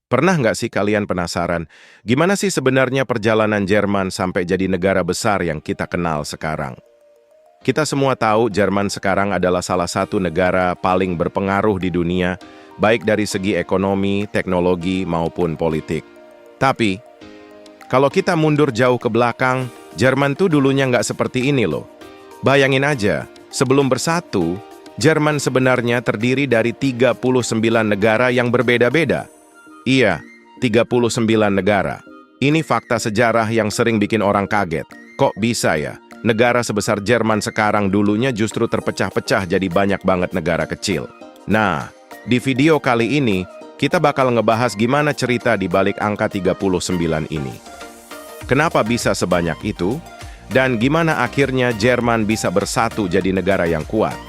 Pernah nggak sih kalian penasaran, gimana sih sebenarnya perjalanan Jerman sampai jadi negara besar yang kita kenal sekarang? Kita semua tahu Jerman sekarang adalah salah satu negara paling berpengaruh di dunia, baik dari segi ekonomi, teknologi, maupun politik. Tapi, kalau kita mundur jauh ke belakang, Jerman tuh dulunya nggak seperti ini loh. Bayangin aja, sebelum bersatu, Jerman sebenarnya terdiri dari 39 negara yang berbeda-beda. Iya, 39 negara. Ini fakta sejarah yang sering bikin orang kaget. Kok bisa ya? Negara sebesar Jerman sekarang dulunya justru terpecah-pecah jadi banyak banget negara kecil. Nah, di video kali ini, kita bakal ngebahas gimana cerita di balik angka 39 ini. Kenapa bisa sebanyak itu? Dan gimana akhirnya Jerman bisa bersatu jadi negara yang kuat?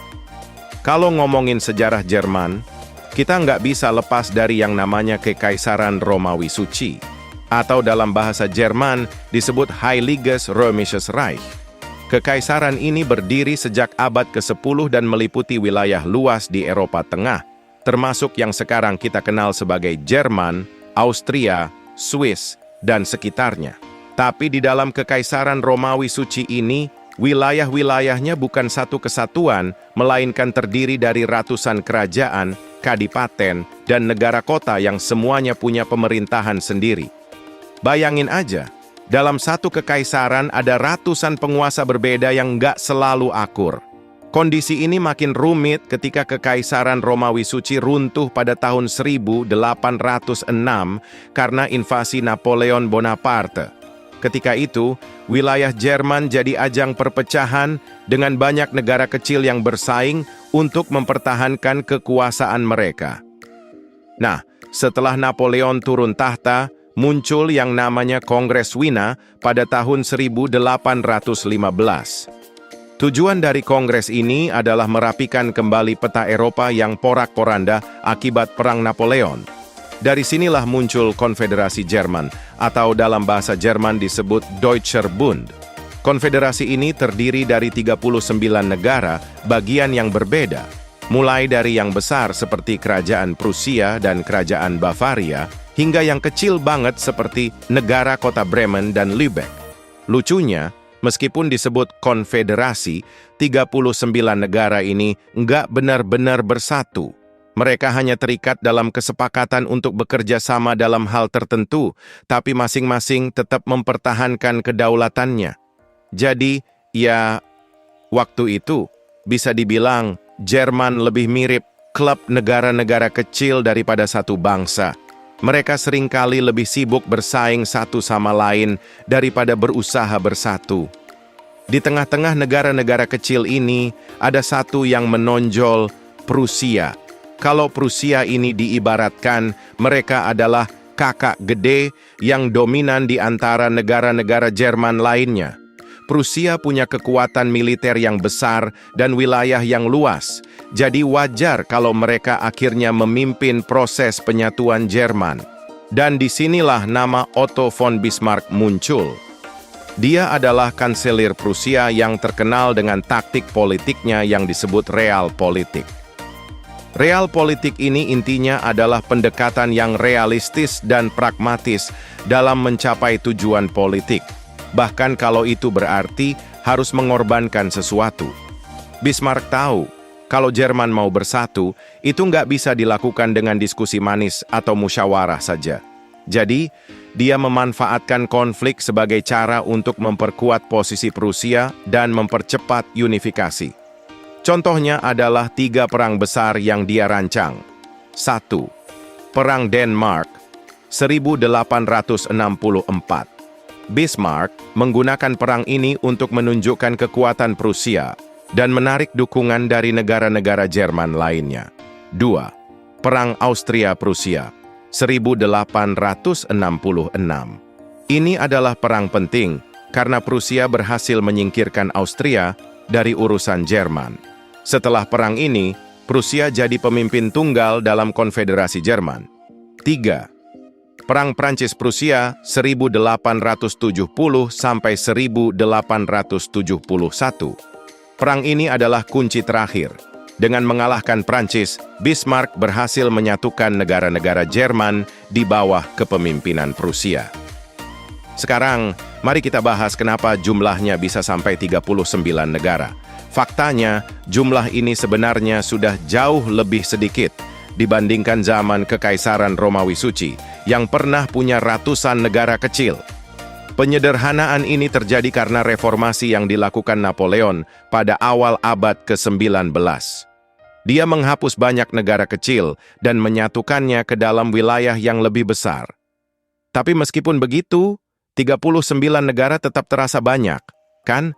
Kalau ngomongin sejarah Jerman, kita nggak bisa lepas dari yang namanya Kekaisaran Romawi Suci, atau dalam bahasa Jerman disebut Heiliges Römisches Reich. Kekaisaran ini berdiri sejak abad ke-10 dan meliputi wilayah luas di Eropa Tengah, termasuk yang sekarang kita kenal sebagai Jerman, Austria, Swiss, dan sekitarnya. Tapi di dalam Kekaisaran Romawi Suci ini, wilayah-wilayahnya bukan satu kesatuan, melainkan terdiri dari ratusan kerajaan, kadipaten, dan negara kota yang semuanya punya pemerintahan sendiri. Bayangin aja, dalam satu kekaisaran ada ratusan penguasa berbeda yang nggak selalu akur. Kondisi ini makin rumit ketika Kekaisaran Romawi Suci runtuh pada tahun 1806 karena invasi Napoleon Bonaparte. Ketika itu, wilayah Jerman jadi ajang perpecahan dengan banyak negara kecil yang bersaing untuk mempertahankan kekuasaan mereka. Nah, setelah Napoleon turun tahta, muncul yang namanya Kongres Wina pada tahun 1815. Tujuan dari kongres ini adalah merapikan kembali peta Eropa yang porak-poranda akibat Perang Napoleon. Dari sinilah muncul Konfederasi Jerman, atau dalam bahasa Jerman disebut Deutscher Bund. Konfederasi ini terdiri dari 39 negara, bagian yang berbeda, mulai dari yang besar seperti Kerajaan Prusia dan Kerajaan Bavaria, hingga yang kecil banget seperti negara kota Bremen dan Lübeck. Lucunya, meskipun disebut konfederasi, 39 negara ini nggak benar-benar bersatu. Mereka hanya terikat dalam kesepakatan untuk bekerja sama dalam hal tertentu, tapi masing-masing tetap mempertahankan kedaulatannya. Jadi, ya, waktu itu bisa dibilang Jerman lebih mirip klub negara-negara kecil daripada satu bangsa. Mereka seringkali lebih sibuk bersaing satu sama lain daripada berusaha bersatu. Di tengah-tengah negara-negara kecil ini, ada satu yang menonjol, Prusia. Kalau Prusia ini diibaratkan, mereka adalah kakak gede yang dominan di antara negara-negara Jerman lainnya. Prusia punya kekuatan militer yang besar dan wilayah yang luas, jadi wajar kalau mereka akhirnya memimpin proses penyatuan Jerman. Dan disinilah nama Otto von Bismarck muncul. Dia adalah kanselir Prusia yang terkenal dengan taktik politiknya yang disebut realpolitik. Realpolitik ini intinya adalah pendekatan yang realistis dan pragmatis dalam mencapai tujuan politik, bahkan kalau itu berarti harus mengorbankan sesuatu. Bismarck tahu, kalau Jerman mau bersatu, itu nggak bisa dilakukan dengan diskusi manis atau musyawarah saja. Jadi, dia memanfaatkan konflik sebagai cara untuk memperkuat posisi Prusia dan mempercepat unifikasi. Contohnya adalah 3 perang besar yang dia rancang. 1. Perang Denmark, 1864. Bismarck menggunakan perang ini untuk menunjukkan kekuatan Prusia dan menarik dukungan dari negara-negara Jerman lainnya. 2. Perang Austria-Prusia, 1866. Ini adalah perang penting karena Prusia berhasil menyingkirkan Austria dari urusan Jerman. Setelah perang ini, Prusia jadi pemimpin tunggal dalam Konfederasi Jerman. 3. Perang Prancis-Prusia 1870 sampai 1871. Perang ini adalah kunci terakhir. Dengan mengalahkan Prancis, Bismarck berhasil menyatukan negara-negara Jerman di bawah kepemimpinan Prusia. Sekarang, mari kita bahas kenapa jumlahnya bisa sampai 39 negara. Faktanya, jumlah ini sebenarnya sudah jauh lebih sedikit dibandingkan zaman Kekaisaran Romawi Suci yang pernah punya ratusan negara kecil. Penyederhanaan ini terjadi karena reformasi yang dilakukan Napoleon pada awal abad ke-19. Dia menghapus banyak negara kecil dan menyatukannya ke dalam wilayah yang lebih besar. Tapi meskipun begitu, 39 negara tetap terasa banyak, kan?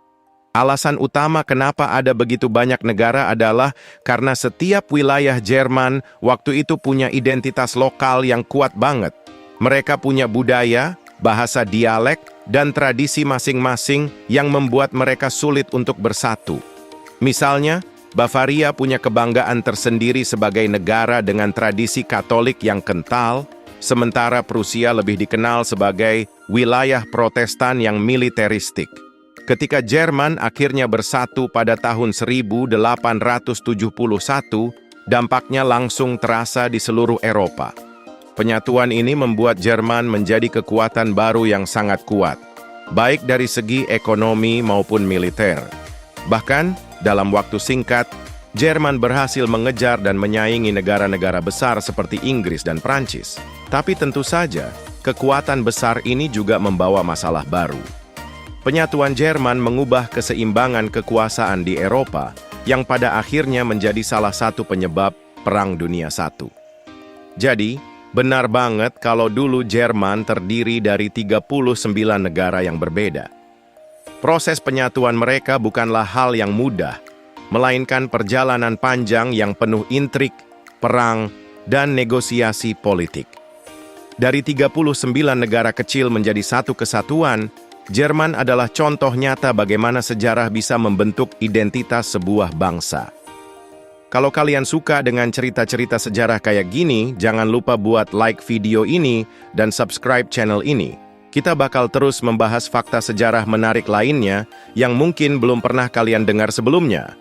Alasan utama kenapa ada begitu banyak negara adalah karena setiap wilayah Jerman waktu itu punya identitas lokal yang kuat banget. Mereka punya budaya, bahasa dialek, dan tradisi masing-masing yang membuat mereka sulit untuk bersatu. Misalnya, Bavaria punya kebanggaan tersendiri sebagai negara dengan tradisi Katolik yang kental, sementara Prusia lebih dikenal sebagai wilayah Protestan yang militeristik. Ketika Jerman akhirnya bersatu pada tahun 1871, dampaknya langsung terasa di seluruh Eropa. Penyatuan ini membuat Jerman menjadi kekuatan baru yang sangat kuat, baik dari segi ekonomi maupun militer. Bahkan, dalam waktu singkat, Jerman berhasil mengejar dan menyaingi negara-negara besar seperti Inggris dan Prancis. Tapi tentu saja, kekuatan besar ini juga membawa masalah baru. Penyatuan Jerman mengubah keseimbangan kekuasaan di Eropa yang pada akhirnya menjadi salah satu penyebab Perang Dunia I. Jadi, benar banget kalau dulu Jerman terdiri dari 39 negara yang berbeda. Proses penyatuan mereka bukanlah hal yang mudah, melainkan perjalanan panjang yang penuh intrik, perang, dan negosiasi politik. Dari 39 negara kecil menjadi satu kesatuan, Jerman adalah contoh nyata bagaimana sejarah bisa membentuk identitas sebuah bangsa. Kalau kalian suka dengan cerita-cerita sejarah kayak gini, jangan lupa buat like video ini dan subscribe channel ini. Kita bakal terus membahas fakta sejarah menarik lainnya yang mungkin belum pernah kalian dengar sebelumnya.